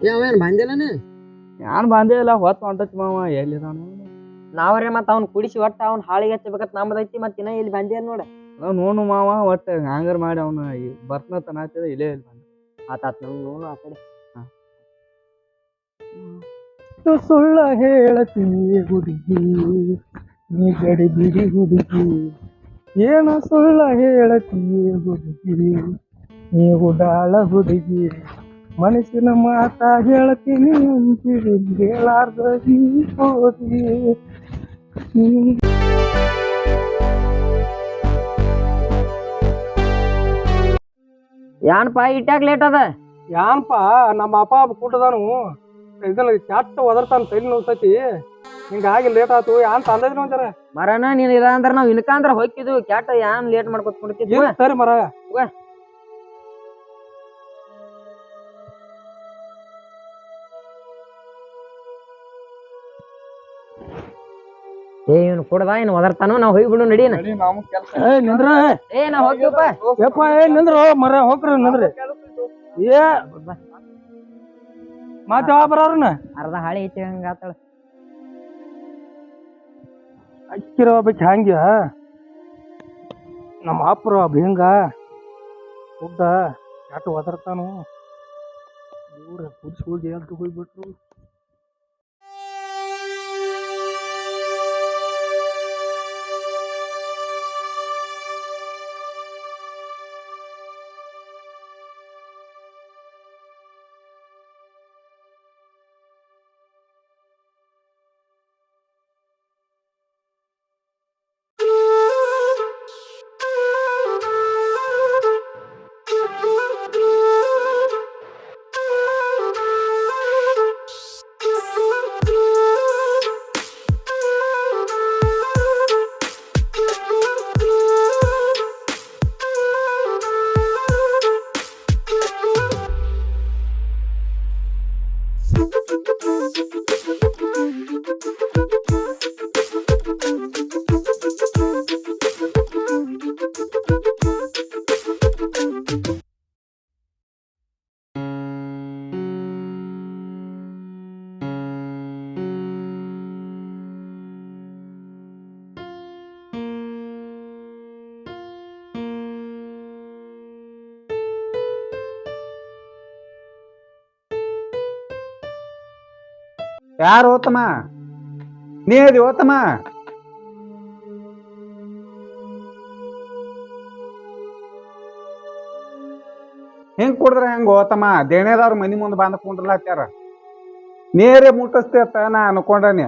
ಅವೇನು ಬಂದಿಲ್ಲನ ಯಾನ್ ಬಂದೇ ಇಲ್ಲ ಹೊತ್ತು ಹೊಂಟತಿ ಮಾವ ಎಲ್ಲಿದಾನು ನಾವ್ರೆ ಮತ್ತ ಅವ್ನ ಕುಡಿಸಿ ಒಟ್ಟ ಅವ್ನ ಹಾಳಿಗೆ ಹಚ್ಚಬೇಕತ್ ನಮ್ದೈತಿ ಮತ್ತ ಇನ್ನ ಇಲ್ಲಿ ಬಂದಿಲ್ಲ ನೋಡ ನೋಡು ಮಾವ ಒಟ್ಟು ಹ್ಯಾಂಗರ್ ಮಾಡಿ ಅವನು ಬರ್ತನ ತನಾತಿದ ಇಲ್ಲೇ ಇಲ್ಲ ಬಂದ ಆತಾತ್ ನಮ್ಗೆ ನೋಡು ಆ ಕಡೆ ಸುಳ್ಳ ಹೇಳತೀಯ ಹುಡುಗಿ ನೀ ಗಡಿ ಬಿಡಿ ಹುಡುಗಿ ಏನು ಸುಳ್ಳ ಹೇಳತೀಯ ಹುಡುಗಿ ನೀ ಉಡಾಳ ಹುಡುಗಿ ಮನಸ್ಸಿನ ಮಾತ ಹೇಳ್ತೀನಿ ಅಂತೀರಿ ಹೇಳಾರ್ದ ನೀ ಹೋದಿ ಯಾನ್ಪಾ ಇಟ್ಟಾಗ ಲೇಟ್ ಅದ ಯಾನ್ಪ ನಮ್ಮ ಅಪ್ಪ ಕೂಟದಾನು ಇದನ್ನ ಕೆಟ್ಟ ಒದರ್ತಾನ ತಲೆ ನೋಡ್ತೈತಿ ಹಿಂಗಾಗಿ ಲೇಟ್ ಆತು ಯಾನ್ ತಂದೈತಿ ಒಂಚರ ಮರನ ನೀನ್ ಇಲ್ಲ ಅಂದ್ರ ನಾವ್ ಇನ್ಕ ಅಂದ್ರ ಹೋಗಿದ್ವು ಕ್ಯಾಟ ಯಾನ್ ಲೇಟ್ ಮಾಡ್ಕೊತ ಕುಡ್ತಿದ್ವಿ ಸರಿ ಮರ ಏ ಇವ್ನು ಕುಡ್ದ ಇನ್ ಒದರ್ತಾನು ನಾವ್ ಹೋಗ್ಬಿಡು ನಡೀನ ನಿಂದ್ರ ಏ ನಾವ್ ಹೋಗ್ತೀವಪ್ಪ ಯಪ್ಪ ನಿಂದ್ರು ಮರ ಹೋಗ್ರಿ ನಿಂದ್ರಿ ಏ ಮತ್ತೆ ಯಾವ ಬರೋರ್ನ ಅರ್ಧ ಹಾಳಿ ಐತಿ ಹಂಗ ಆತಳ ಅಕ್ಕಿರ ಒಬ್ಬಕ್ಕೆ ಹಂಗ್ಯ ನಮ್ಮ ಅಪ್ಪರ ಹಿಂಗ ಉದ್ದ ಯಾಟು ಒದರ್ತಾನು ಇವ್ರ ಕುದಿಸಿ ಹೋಗಿ ಅಂತ ಹೋಗ್ಬಿಟ್ರು ಯಾರು ಓತಮ್ಮ ನೀ ಅದಿ ಓತಮ್ಮ ಹೆಂಗ್ ಕುಡಿದ್ರ ಹೆಂಗ ಓತಮ್ಮ ದೇಣೇದವ್ರ ಮನಿ ಮುಂದೆ ಬಂದ್ ಕುಂಡ್ರಲಾತ್ಯಾರ ನೇರೇ ಮುಟ್ಟಿಸ್ತೇತ ನಾ ಅನ್ಕೊಂಡನಿ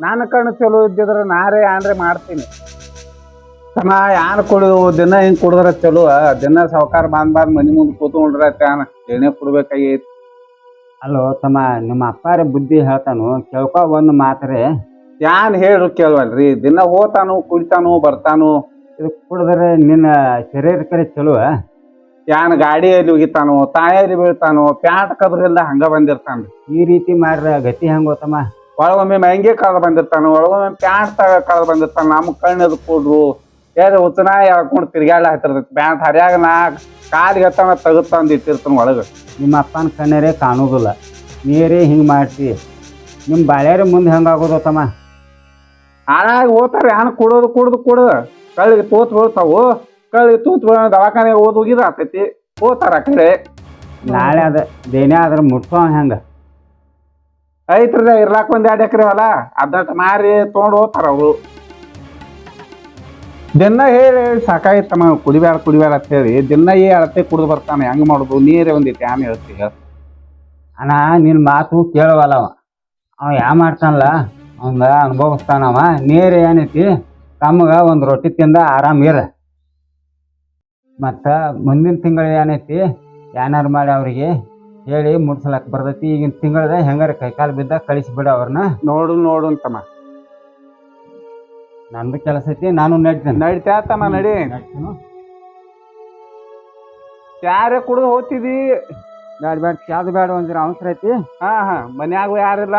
ನಾನು ಕಣ್ಣು ಚಲೋ ಇದ್ದಿದ್ರ ನಾರೇ ಯಾನ್ರೆ ಮಾಡ್ತೀನಿ ತಮ್ಮ ಯಾನ್ ಕುಡಿದು ದಿನ ಹಿಂಗ್ ಕುಡಿದ್ರ ಚಲೋ ದಿನ ಸಾವ್ಕಾರ ಬಂದ್ ಮನಿ ಮುಂದೆ ಕೂತ್ಕೊಂಡ್ರತ್ಯಾನ ದೇಣೆ ಕೊಡ್ಬೇಕಾಗೈತಿ ಅಲ್ಲೋ ತಮ್ಮ ನಿಮ್ಮ ಅಪ್ಪಾರ ಬುದ್ಧಿ ಹೇಳ್ತಾನು ಕೇಳ್ಕೊ ಒಂದು ಮಾತ್ರೆ ಯಾನ್ ಹೇಳ್ರು ಕೇಳ್ವಲ್ರಿ ದಿನ ಹೋತಾನು ಕುಡಿತಾನು ಬರ್ತಾನು ಇದು ಕುಡಿದ್ರೆ ನಿನ್ನ ಶರೀರಕ್ಕೆ ಚಲೋ ಯಾನ್ ಗಾಡಿಯಲ್ಲಿ ಹೋಗಿತಾನು ತಾಯಲ್ಲಿ ಬೀಳ್ತಾನು ಪ್ಯಾಂಟ್ ಕದ್ರಿಂದ ಹಂಗ ಬಂದಿರ್ತಾನ ಈ ರೀತಿ ಮಾಡ್ರ ಗತಿ ಹೆಂಗೋ ತಮ್ಮ ಒಳಗೊಮ್ಮೆ ಮೆಂಗೆ ಕಳ್ದ ಬಂದಿರ್ತಾನ ಒಳಗೊಮ್ಮೆ ಪ್ಯಾಂಟ್ ಕಳ್ದ ಬಂದಿರ್ತಾನ ನಮ್ ಕಣ್ಣದು ಕೊಡ್ರು ಯಾರು ಉತ್ತನ ಹೇಳ್ಕೊಂಡು ತಿರ್ಗಾಡ ಹತ್ತಿರ್ತೈತಿ ಪ್ಯಾಂಟ್ ಹರಿಯಾಗ ನಾ ಕಾಲಿಗೆ ಹತ್ತಾನ ತಗತ್ತಂದು ಇಟ್ಟಿರ್ತಾನ ಒಳಗ ನಿಮ್ಮ ಅಪ್ಪನ ಕಣ್ಣರೇ ಕಾಣುವುದಿಲ್ಲ ನೀರೇ ಹಿಂಗೆ ಮಾಡ್ತಿ ನಿಮ್ಮ ಬಾಳ್ಯಾರ ಮುಂದೆ ಹೆಂಗಾಗೋದು ತಮ್ಮ ಹಾಳಾಗಿ ಹೋಗ್ತಾರ ಯಾನ್ ಕುಡೋದು ಕಳ್ಳಿಗೆ ತೂತ್ ಬೀಳ್ತಾವು ಕಳ್ಳಿಗೆ ತೂತ್ ದವಾಖಾನೆ ಓದ್ ಹೋಗಿದ ಆತೈತಿ ಹೋತಾರ ಆ ಕಡೆ ನಾಳೆ ಅದ ದೇನೇ ಆದ್ರೆ ಮುಟ್ಸೋ ಹೆಂಗ ಐತ್ರದ ಇರ್ಲಾಕ ಒಂದ್ 2 ಎಕರೆ ಹೊಲ ಅದಟ್ ಮಾರಿ ತೊಗೊಂಡು ಹೋಗ್ತಾರ ಅವರು ದಿನ ಹೇಳಿ ಸಾಕಾಯ್ತಮ್ಮ ಕುಡಿಬೇಡ ಅಂತ ಹೇಳಿ ದಿನ ಅಳತೆ ಕುಡ್ದು ಬರ್ತಾನೆ ಹೆಂಗ್ ಮಾಡುದು ನೀರೇ ಒಂದಿಟ್ಟು ಯಾನ್ ಹೇಳ್ತೀವಿ ಅಣ್ಣ ನಿನ್ನ ಮಾತು ಕೇಳವಲ್ಲ ಅವ ಯಾವ ಮಾಡ್ತಾನಲ್ಲ ಅವಂಗ ಅನುಭವಿಸ್ತಾನವ ನೀರು ಏನೈತಿ ತಮ್ಗ ಒಂದು ರೊಟ್ಟಿ ತಿಂದ ಆರಾಮ್ ಇರ ಮತ್ತು ಮುಂದಿನ ತಿಂಗಳು ಏನೈತಿ ಏನಾರು ಮಾಡಿ ಅವ್ರಿಗೆ ಹೇಳಿ ಮುಟ್ಸಲಕ್ಕೆ ಬರ್ತೈತಿ ಈಗಿನ ತಿಂಗಳದ ಹೆಂಗಾರ ಕೈಕಾಲು ಬಿದ್ದ ಕಳಿಸಿಬಿಡ ಅವ್ರನ್ನ ನೋಡು ಅಂತಮ್ಮ ನಂದು ಕೆಲಸ ಐತಿ ನಾನು ನಡಿತಾತಮ್ಮ ನಡಿ ಯಾರೇ ಕುಡಿದು ಹೋಗ್ತಿದಿ ಬೇಡ ಚಾದು ಬೇಡ ಒಂದಿರ ಅವಸರ ಐತಿ ಹಾ ಮನ್ಯಾಗೂ ಯಾರಿಲ್ಲ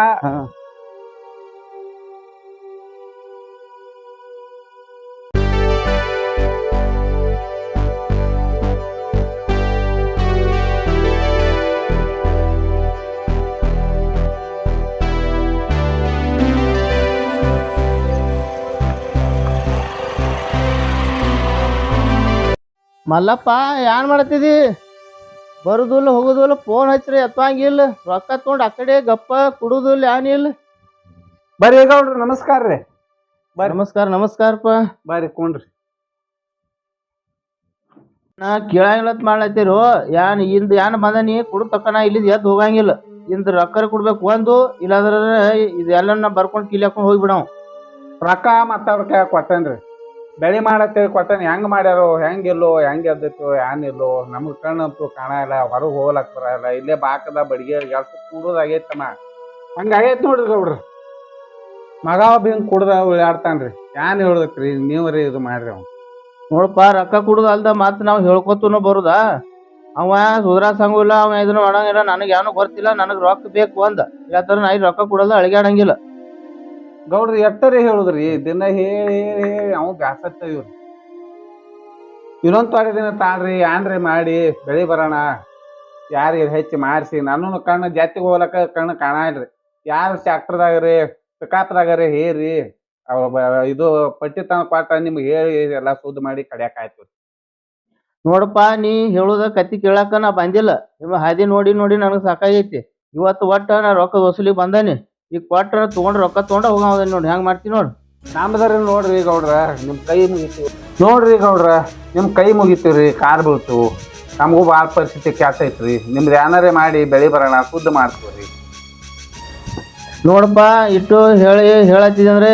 ಮಲ್ಲಪ್ಪ ಏನ್ ಮಾಡತ್ತಿದಿ? ಬರುದಿಲ್ಲ ಹೋಗುದಿಲ್ಲ, ಫೋನ್ ಹಚ್ಚ್ರಿ ಎತ್ತಂಗಿಲ್ಲ, ರೊಕ್ಕ ತಗೊಂಡ್ ಆ ಕಡೆ ಗಪ್ಪ ಕುಡುದಿಲ್ಲ ಏನಿಲ್ಲ. ಬರ್ರಿ ಗೌಡ್ರ ನಮಸ್ಕಾರ ರೀ. ನಮಸ್ಕಾರ ನಮಸ್ಕಾರಪ್ಪ. ಬರ್ರಿ ಕುಂಡ್ರಿ. ನಾ ಕೇಳಂಗಿಲ್ಲತ್ ಮಾಡ್ಲತ್ತೀರು. ಏನ್ ಬಂದನಿ ಕುಡು ತಕ್ಕನ ಇಲ್ಲಿದ್ ಎದ್ದು ಹೋಗಂಗಿಲ್ಲ. ಇಂದ ರೊಕ್ಕ ಕೊಡ್ಬೇಕು ಒಂದು, ಇಲ್ಲಾಂದ್ರ ಇದೆಲ್ಲ ನಾ ಬರ್ಕೊಂಡ್ ಕಿಲಿ ಹಾಕೊಂಡ್ ಹೋಗ್ಬಿಡವ್. ರೊಕ್ಕ ಮತ್ತ ಅವ್ರ ಕೈ ಕೊಟ್ಟೇನ್ರಿ. ಬೆಳಿ ಮಾಡತ್ತೇಳಿ ಕೊಟ್ಟೇನಿ. ಹೆಂಗ್ ಮಾಡ್ಯಾರೋ ಹೆಂಗಿಲ್ಲೋ ಹೆಂಗ್ ಎದ್ದಿತ್ತು ಏನಿಲ್ಲೋ ನಮ್ಗ್ ಕಣ್ಣಂತೂ ಕಾಣ ಇಲ್ಲ. ಹೊರಗೆ ಹೋಗ್ಲಕ್ ಬರಲ್ಲ. ಇಲ್ಲೇ ಬಾಕದ ಬಡಿಗೆ ಕೆಲಸ ಕೂಡೋದಾಗೈತಮ್ಮ. ಹಂಗಾಗೈತ್ ನೋಡ್ರಿ ಗೌಡ್ರ. ಮಗ ಒಬ್ಬ ಹಿಂಗ್ ಕುಡ್ದ ಉಳ್ಳಾಡ್ತಾನ್ರಿ. ಏನ್ ಹೇಳ್ದಕ್ರಿ ನೀವ್ರಿ ಇದು ಮಾಡ್ರಿ. ಅವ್ ನೋಡಪ್ಪ, ರೊಕ್ಕ ಕುಡುದ ಅಲ್ದ ಮತ್ ನಾವ್ ಹೇಳ್ಕೊತನು ಬರುದಾ? ಅವ ಸುಧಾರ ಸಂಗಿಲ್ಲ, ಅವ ಇದನ್ನ ಮಾಡಂಗಿಲ್ಲ. ನನಗ್ ಏನು ಗೊತ್ತಿಲ್ಲ, ನನಗ್ ರೊಕ್ಕ ಬೇಕು ಅಂದ. ಇಲ್ಲಾಂದ್ರ ನಾ ಇಲ್ಲಿ ರೊಕ್ಕ ಕೊಡಲ್ಲ, ಅಳಿಗಾಡಂಗಿಲ್ಲ. ಗೌಡ್ರಿ ಎಟ್ಟರಿ ಹೇಳುದ್ರಿ, ದಿನ ಹೇಳಿ ಹೇಳಿ ಅವ್ ಬ್ಯಾಸತ್ತ ಇವ್ರಿ. ಇನ್ನೊಂದ್ ತೊಡೆ ದಿನ ತಾಳ್ರಿ, ಏನ್ರಿ ಮಾಡಿ ಬೆಳಿ ಬರೋಣ. ಯಾರಿಗೆ ಹೆಚ್ಚಿ ಮಾರಿಸಿ ನಾನು ಕಣ್ಣು ಜಾತಿಗೆ ಹೋಗ್ಲಕ್ಕ ಕಣ್ಣು ಕಾಣಲ್ರಿ. ಯಾರು ಟ್ಯಾಕ್ಟರ್ದಾಗ್ರಿ ಪಿಕಾಪ್ದಾಗ್ರಿ ಹೇರಿ ಇದು ಪಟ್ಟಿ ತಂದು ಕೊಟ್ಟ ನಿಮ್ಗೆ ಹೇಳಿ ಎಲ್ಲ ಸುದ್ದಿ ಮಾಡಿ ಕಡಿಯಾಕ ಆಯ್ತು. ನೋಡಪ್ಪ, ನೀ ಹೇಳುದ ಕತ್ತಿ ಕೇಳಾಕ ನಾ ಬಂದಿಲ್ಲ. ನಿಮ್ಮ ಹಾದಿ ನೋಡಿ ನೋಡಿ ನನಗ್ ಸಾಕಾಗೈತಿ. ಇವತ್ತು ಒಟ್ಟ ನಾ ರೊಕ್ಕ ವಸೂಲಿ ಬಂದಾನಿ. ಈಗ ಕೊಟ್ರ ತಗೊಂಡ್ ರೊಕ್ಕ ತಗೊಂಡ ಹೋಗೋದ ನೋಡಿ. ಹೆಂಗ್ ಮಾಡ್ತೀನಿ ನೋಡ್. ನಮ್ದಾರಿ ನೋಡ್ರಿ ಗೌಡ್ರ, ನಿಮ್ ಕೈ ಮುಗಿತೀವಿ ನೋಡ್ರಿ ಗೌಡ್ರ, ನಿಮ್ ಕೈ ಮುಗಿತೀವ್ರಿ. ಕಾರ್ ಬೀಳ್ತು. ನಮಗೂ ಭಾಳ ಪರಿಸ್ಥಿತಿ ಕ್ಯಾಸ ಐತ್ರಿ. ನಿಮ್ದು ಏನಾರೇ ಮಾಡಿ ಬೆಳಿ ಬರೋಣ, ಶುದ್ಧ ಮಾಡ್ತೀವ್ರಿ. ನೋಡಪ್ಪ, ಇಟ್ಟು ಹೇಳತ್ತಿದಂದ್ರೆ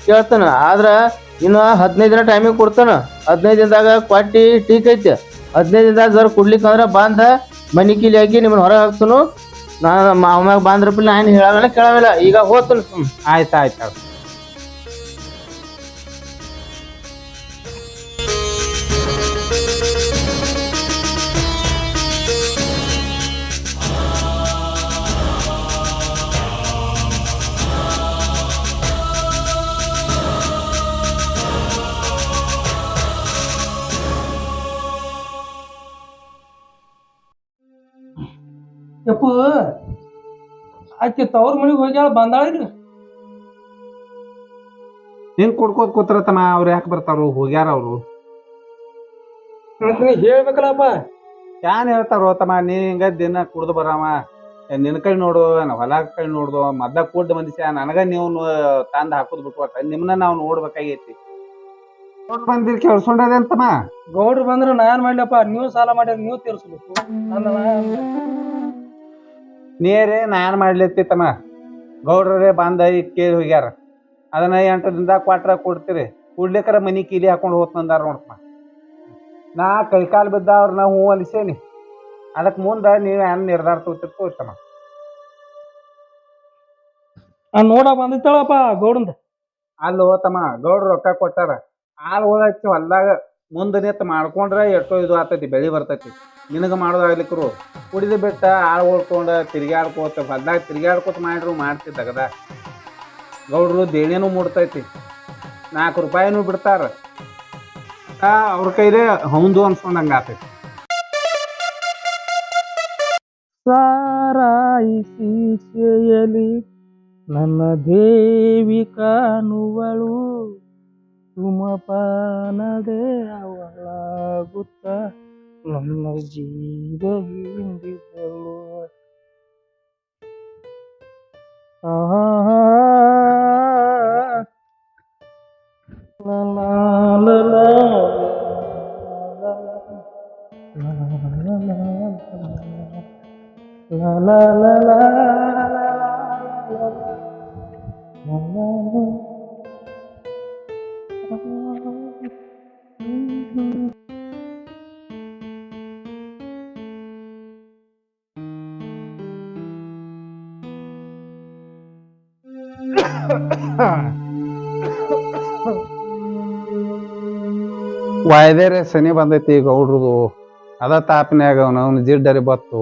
ಕೇಳ್ತಾನ. ಆದ್ರ ಇನ್ನು 15 ದಿನ ಟೈಮಿಗೆ ಕೊಡ್ತಾನ. 15 ದಿನದಾಗ ಕೊಟ್ಟಿ ಟೀಕ್ ಐತಿ. 15 ದಿನದಾಗ ಜರ ಕುಡ್ಲಿಕ್ಕಂದ್ರ ಬಂದ ಮನಿ ಕಿಲಿ ಹಾಕಿ ನಿಮ್ಮನ್ನ ಹೊರಗೆ ಹಾಕ್ತನು. ಮಾವ್ನಾಗ ಬಂದ್ರಪ್ಪ ನಾ ಏನು ಹೇಳಾವೆಲ್ಲ ಕೇಳಾವೆಲ್ಲ. ಈಗ ಹೋಗ್ತಾನ. ಆಯ್ತು. ಯಪ್ಪು ಆಕಿ ತವ್ರ ಮನಿಗೆ ಹೋಗ್ಯಾಳ, ಬಂದಾಳ್ರಿ. ಹಿಂಗ್ ಕುಡ್ಕೋದ್ ಕೂತ್ರತಮ್ಮ. ಅವ್ರು ಯಾಕೆ ಬರ್ತಾರು? ಹೋಗ್ಯಾರ ಅವ್ರು. ನೀ ಹೇಳ್ಬೇಕಲ್ಲಪ್ಪ. ಏನ್ ಹೇಳ್ತಾರೋ ತಮ್ಮ, ನೀ ಹಿಂಗ ದಿನ ಕುಡ್ದು ಬರಾಮ. ನಿನ್ ಕೈ ನೋಡು, ಹೊಲ ಕೈ ನೋಡ್ದು. ಮದ್ದ ಕೂಡ್ ಮನುಷ್ಯ ನನಗ ನೀವು ತಂದ್ ಹಾಕುದ್ ಬಿಟ್ಕೊಟ್ಟ ನಿಮ್ನ ನಾವ್ ನೋಡ್ಬೇಕಾಗೈತಿ. ಬಂದಿರ್ ಕೇಳ್ಸೊಂಡದೇಂತಮ್ಮ. ಗೌಡ್ರು ಬಂದ್ರ ನಾ ಏನ್ ಮಾಡ್ಲಪ್ಪ? ನೀವು ಸಾಲ ಮಾಡ್ಯಾರ, ನೀವು ತೀರ್ಸ್ಬೇಕು. ನೀರೇ ನಾನ್ ಮಾಡ್ಲತ್ತಿತ್ತಮ್ಮ. ಗೌಡ್ರೇ ಬಂದ ಈಗ ಕೇಳಿ ಹೋಗ್ಯಾರ. ಅದನ್ನ 8 ದಿನದಾಗ ಕೊಟ್ರ ಕೊಡ್ತೀರಿ. ಕುಡ್ಲಿಕ್ಕರ ಮನಿ ಕೀಲಿ ಹಾಕೊಂಡು ಹೋಗ್ತಂದಾರ ನೋಡಪ್ಪ. ನಾ ಕೈಕಾಲು ಬಿದ್ದ ಅವ್ರನ್ನ ಹೂ ಅಲಿಸೇನಿ. ಅದಕ್ ಮುಂದ ನೀವ್ ಏನ್ ನಿರ್ಧಾರ ತಗೋತಿರ್ತಮ್ಮ. ನೋಡ ಬಂದಿತ್ತಾಳಪ್ಪ ಗೌಡಂದ. ಅಲ್ಲಿ ಹೋತಮ್ಮ, ಗೌಡ್ರು ರೊಕ್ಕ ಕೊಟ್ಟಾರ. ಹಾಲು ಹೋದಚ್ಚಿ ಹೊಲ್ದಾಗ ಮುಂದೆ ನಿಂತು ಮಾಡ್ಕೊಂಡ್ರೆ ಎಷ್ಟೋ ಇದು ಆಗ್ತೈತಿ, ಬೆಳಿ ಬರ್ತೈತಿ. ನಿನಗೆ ಮಾಡೋದಾಗ್ಲಿಕ್ಕರು ಕುಡಿದು ಬಿಟ್ಟ ಆಳು ಹೊಡ್ಕೊಂಡು ತಿರ್ಗಾಡ್ಕೋತ ಹೊಲ್ದಾಗ ತಿರ್ಗಾಡ್ಕೋತ ಮಾಡ್ತಿದ್ದಾಗದ. ಗೌಡ್ರು ದೇಣಿನೂ ಮುಡ್ತೈತಿ, 4 ರೂಪಾಯಿನೂ ಬಿಡ್ತಾರ. ಅವ್ರ ಕೈಲೇ ಹೌದು ಅನ್ಸ್ಕೊಂಡಂಗ ಆತೈತಿ. ಸಾರಾಯಿಸಿ ಸೇಯಲಿ ನನ್ನ ದೇವಿ ಕಾಣುವಳು, ತುಮಪಾನದೆ ಅವಳಾಗುತ್ತ ನನ್ನ ಜೀವ ಹಿಂದಿದಳು. ವಾಯ್ದೇರೆ ಶನಿ ಬಂದೈತಿ ಗೌಡ್ರದು. ಅದ ತಾಪನ್ಯಾಗ ಅವನು ಜಿಡ್ಡರಿ ಬತ್ತು.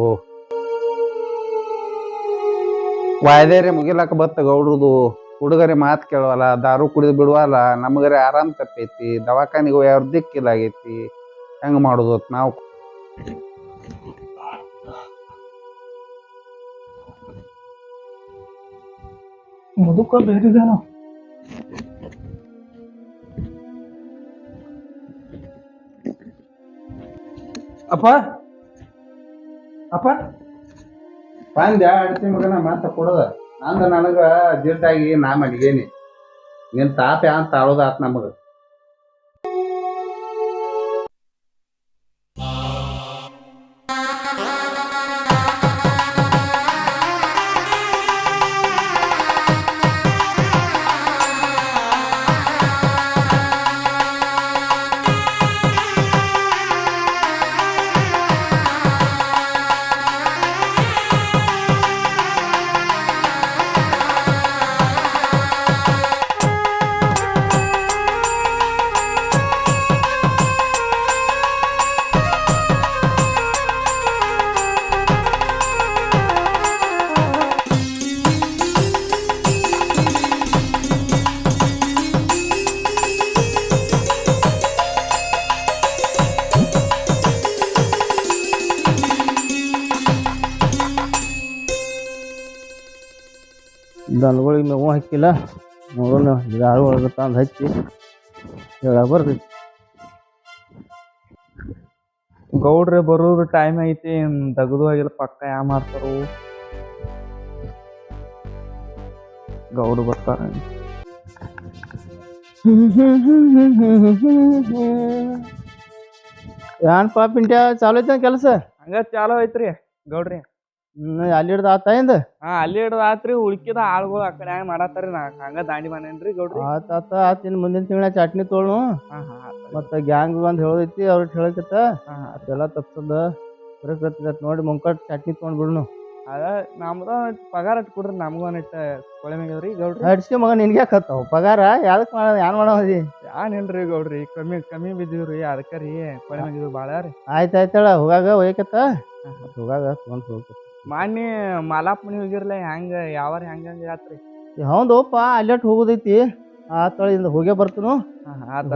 ವಾಯ್ದೇರೆ ಮುಗಿಲಾಕ ಬತ್ತ ಗೌಡ್ರದು. ಹುಡುಗರಿ ಮಾತು ಕೇಳವಲ್ಲ, ದಾರು ಕುಡಿದು ಬಿಡುವಲ್ಲ, ನಮಗರೆ ಆರಾಮ್ ತಪ್ಪೈತಿ. ದವಾಖಾನಿಗೆ ಯಾರು ದಿಕ್ಕಿಲ್ಲಾಗೈತಿ. ಹೆಂಗ್ ಮಾಡುದು ನಾವು? ಮುದುಕ ಬೇರಿದಾನ. ಅಪ್ಪ ಅಪ್ಪ ಬಂದ ಅಡ್ತಿ ಮಗನ ಮಾತ ಕೊಡದ ಅಂದ ನನಗ ಜಿಡ್ಡಾಗಿ ನಾ ಮಡಿಗೇನಿ ನಿನ್ ತಾಪ ಅಂತ ತಾಳೋದಾತ್ ನಮಗ ದನಗಳಿಗೆ ಮೇವು ಹಾಕಿಲ್ಲ ನೋಡೋಣ ಯಾರು ಒಳಗೆ ತಂದು ಹಚ್ಚಿ ಹೇಳ ಬರ್ರಿ ಗೌಡ್ರೆ ಬರೋದು ಟೈಮ್ ಐತಿ ತೆಗೆದು ಆಗಿಲ್ಲ ಪಕ್ಕ ಯಾ ಮಾಡ್ತಾರು ಗೌಡ್ರು ಬರ್ತಾರ ಏನ್ ಪಾಪಿಂಟ್ಯ ಚಾಲು ಐತೆ ಕೆಲಸ ಹಂಗ ಚಾಲೋ ಐತ್ರಿ ಗೌಡ್ರಿ ಅಲ್ಲಿ ಹಿಡ್ದು ಆತ ಇಂದ ಅಲ್ಲಿ ಹಿಡ್ದು ಆತ್ರಿ ಉಳ್ಕಿದ ಆಳ್ಗಳು ಆ ಕಡೆ ಹ್ಯಾಂಗ ಮಾಡತ್ತಾರಿ ನಾ ಹಂಗ ದಾಂಡಿ ಬಂದೇನ್ರಿ ಗೌಡ್ರಿ ಆತ ಇನ್ನು ಮುಂದಿನ ತಿಂಗಳ ಚಟ್ನಿ ತೊಳು ಮತ್ತ ಗ್ಯಾಂಗ್ ಬಂದ್ ಹೇಳೈತಿ ಅವ್ರಿಗೆ ಹೇಳಕತ್ತ ಅದೆಲ್ಲ ತಪ್ಸದ ಬರಕತ್ತ ನೋಡಿ ಮುಂಕಟ್ ಚಟ್ನಿ ತೊಗೊಂಡ್ ಬಿಡ್ನು ಅದ ನಮ್ದ ಪಗಾರ ಅಟ್ ಕೊಡ್ರಿ ನಮ್ಗ ಒಂದಿಟ್ಟ ಕೊಳೆ ಮೇಗದ್ರಿ ಗೌಡ್ರಿ ಹಡ್ಸಿ ಮಗ ನಿನ್ಗೆ ಹಾಕತ್ತಾವ ಪಗಾರ ಯಾವ್ದಕ್ ಮಾಡ ಏನ್ ಮಾಡೋದಿ ಏನಿಲ್ರಿ ಗೌಡ್ರಿ ಕಮ್ಮಿ ಬಿದ್ದೀವ್ರಿ ಅದಕ್ಕ ರೀ ಕೊಳೆ ಮೇಗಿದ್ವಿ ಬಾಳ ರೀ ಆಯ್ತಾಯ್ತಳ ಹೋಗಾಗ ಒಯ್ಕತ್ತ ಹೋಗಾಗ ತಗೊಂಡ್ ಹೋಗ್ಕತ್ತ ಮಾನ್ಯ ಮಾಲಾಪ್ ಮನಿ ಹೋಗಿರ್ಲ ಹೆಂಗ ಯಾವಾರ ಹೆಂಗ ಆತ್ರಿ ಹೌದಪ್ಪ ಅಲ್ಲಟ್ ಹೋಗುದೈತಿ ಆ ತಳಿಂದ ಹೋಗೇ ಬರ್ತನು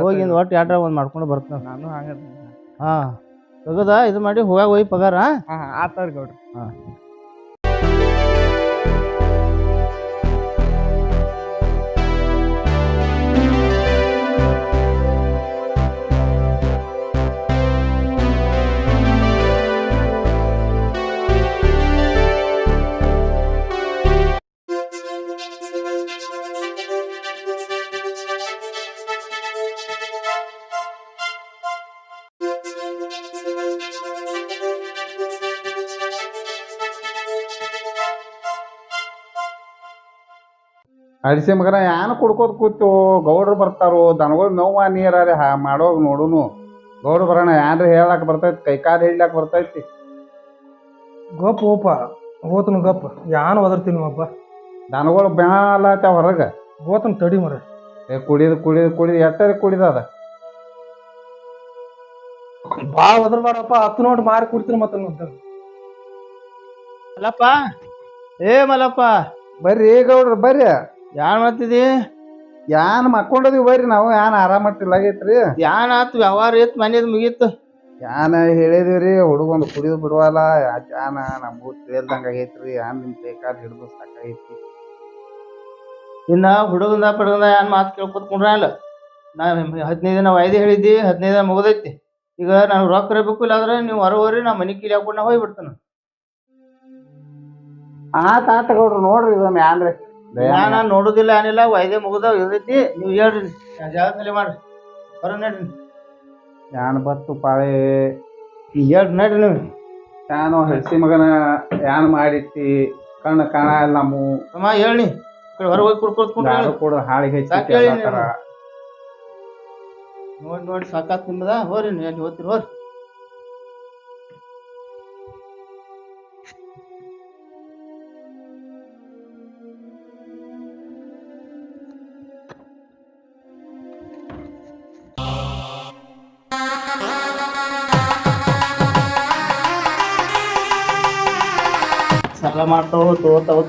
ಹೋಗಿಂದ ಒಟ್ಟು ಎರಡ್ರ ಒಂದ್ ಮಾಡ್ಕೊಂಡು ಬರ್ತನ ನಾನು ಹಂಗ ಹಾ ತಗದ ಇದು ಮಾಡಿ ಹೋಗಾಗ ಒಯ್ ಪಗಾರ ಆತಾವ್ರಿ ಗೌಡ್ರಿ ಅಡಿಸಿ ಮಗನ ಯಾನು ಕುಡ್ಕೋತ ಕೂತು ಗೌಡ್ರು ಬರ್ತಾರೋ ದನಗಳು ನೋವ ನೀರಾರೆ ಮಾಡೋಗ್ ನೋಡುನು ಗೌಡ್ರು ಬರೋಣ ಯಾನ್ರಿ ಹೇಳಕ್ ಬರ್ತೈತಿ ಕೈಕಾಲು ಹಿಡ್ಲಾಕ್ ಬರ್ತೈತಿ ಗಪ್ ಓಪ ಹೋತನು ಗಪ್ ಯಾನ್ ಒದರ್ತೀನಿ ಒಬ್ಬ ದನಗಳು ಬ್ಯಾಲತ್ತ ಹೊರಗ ಹೋತನ್ ತಡಿ ಮರ ಕುಡಿದು ಎಟ್ಟರಿ ಕುಡಿದದ ಭಾಳ ಒದರ್ಬಾರಪ್ಪ ಹತ್ತು ನೋಡಿ ಮಾರಿ ಕುಡ್ತೀನಿ ಮತ್ತ ಮಲ್ಲಪ್ಪ ಏ ಮಲ್ಲಪ್ಪ ಬರ್ರಿ ಗೌಡ್ರು ಬರ್ರಿ ಯಾನ್ ಮಾಡ್ತಿದಿ ಯಾನ್ ಮಕ್ಕೊಂಡದಿವಿ ಬರ್ರಿ ನಾವು ಯಾನ್ ಆರಾಮಟ್ಟಿಲ್ಲಾಗೈತ್ರಿ ಯಾನ್ ಆತ್ ವ್ಯವಹಾರ ಇತ್ ಮನೇದ್ ಮುಗೀತು ಯಾನ ಹೇಳಿದಿವ್ರಿ ಹುಡುಗೊಂದು ಕುಡಿದು ಬಿಡುವಲ್ಲ ಯಾನ ನಮಗೂ ತಿಳಿಯಲ್ದಂಗ ಆಗೈತ್ರಿ ಯಾನ್ ನಿಮ್ ಕೈಕಾಲು ಹಿಡಿದು ಸಾಕಾಗೈತಿ ಇನ್ನ ಹುಡುಗಂದ ಪಡಗಂದ ಏನ್ ಮಾತು ಕೇಳ್ಕೊತ ಕುಂಡ್ರಲ್ಲ ನಾ 15 ದಿನ ವಾಯ್ದೆ ಹೇಳಿದ್ದಿ 15 ದಿನ ಮುಗ್ದೈತಿ ಈಗ ನಾನು ರೊಕ್ಕ ಇರಬೇಕು ಇಲ್ಲಾಂದ್ರೆ ನೀವು ಹೊರಗೋರಿ ನಾ ಮನಿ ಕೀಲಿ ಹಾಕೊಂಡು ನಾ ಹೋಗ್ಬಿಡ್ತಾನ ಆತ ಗೌಡ್ರು ನೋಡ್ರಿ ಇದೊಮ್ಮೆ ಯಾನ್ರಿ ನಾನು ನೋಡುದಿಲ್ಲ ಏನಿಲ್ಲ ವಾಯ್ದೆ ಮುಗ್ದಾವ್ ಇರ್ತೈತಿ ನೀವು ಹೇಳ್ರಿ ಜಾಗದಲ್ಲಿ ಮಾಡ್ರಿ ಬರೋ ನಡ್ರಿ ಯಾನ್ ಬತ್ತು ಪಾಳೆ ಈಗ ಹೇಳ್ರಿ ನಡ್ರಿ ನೀವು ಯಾನು ಹಸಿ ಮಗನ ಯಾನ್ ಮಾಡಿಟ್ಟಿ ಕಣ್ಣು ಕಾಣ ಇಲ್ಲ ನಮ್ಮ ಅಮ್ಮ ಹೇಳಿ ಹೊರಗೆ ಹೋಗಿ ಕುಡ್ಕೊಳ್ಕೊಂಡ್ರೆ ಕೂಡ ಹಾಳಿಗೆ ಸಾಕ್ ಹೇಳಿ ನೀವು. ನೋಡಿ ಸಾಕಾತ್ ನಿಮ್ಮದ ಹೋರಿ ನೀವು ಎಲ್ಲಿ ಹೋಗ್ತೀರಿ ಹೋರಿ ಸಾಲ ಮಾಡ್ತಾವ ತಗೋತಾವ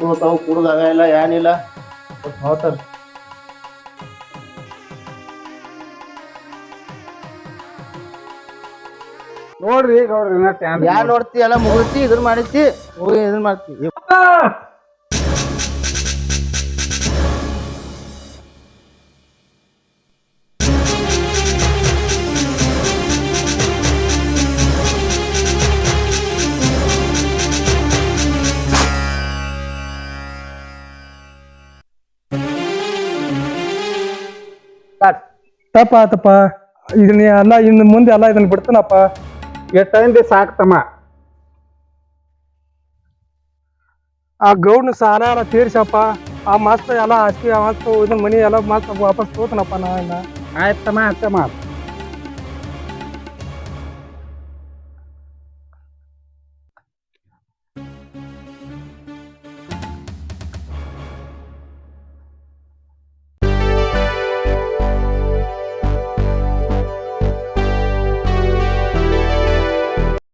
ಕುಡ್ದಾಗ ಇಲ್ಲ ಏನಿಲ್ಲ ಹೋಗ್ತಾರ ನೋಡ್ರಿ ಗೌಡ್ರಿ ಯಾನ್ ನೋಡ್ತಿ ಎಲ್ಲ ಮುಗಿತಿ ಇದನ್ ಮಾಡಿತಿ ಹೋಗಿ ಇದನ್ ಮಾಡ್ತಿ ತಪ್ಪ ಆತಪ್ಪ. ಇದನ್ನ ಎಲ್ಲ ಇನ್ನು ಮುಂದೆ ಎಲ್ಲ ಇದನ್ನ ಬಿಡ್ತಾನಪ್ಪ. ಎಟ್ಟಂದಿ ಸಾಕ್ತಮ್ಮ. ಆ ಗೌಡ್ನ ಸಾಲ ಎಲ್ಲ ತೀರ್ಸಪ್ಪ. ಆ ಮಸ್ತ್ ಎಲ್ಲ ಆಸ್ತಿ ಮಸ್ತ್ ಇದನ್ನ ಮನಿ ಎಲ್ಲ ಮಸ್ತ್ ವಾಪಸ್ ತೋತನಪ್ಪ ನಾ ಇನ್ನ. ಆಯ್ತಮ್ಮ ಅಷ್ಟೇ ಮಾಡು.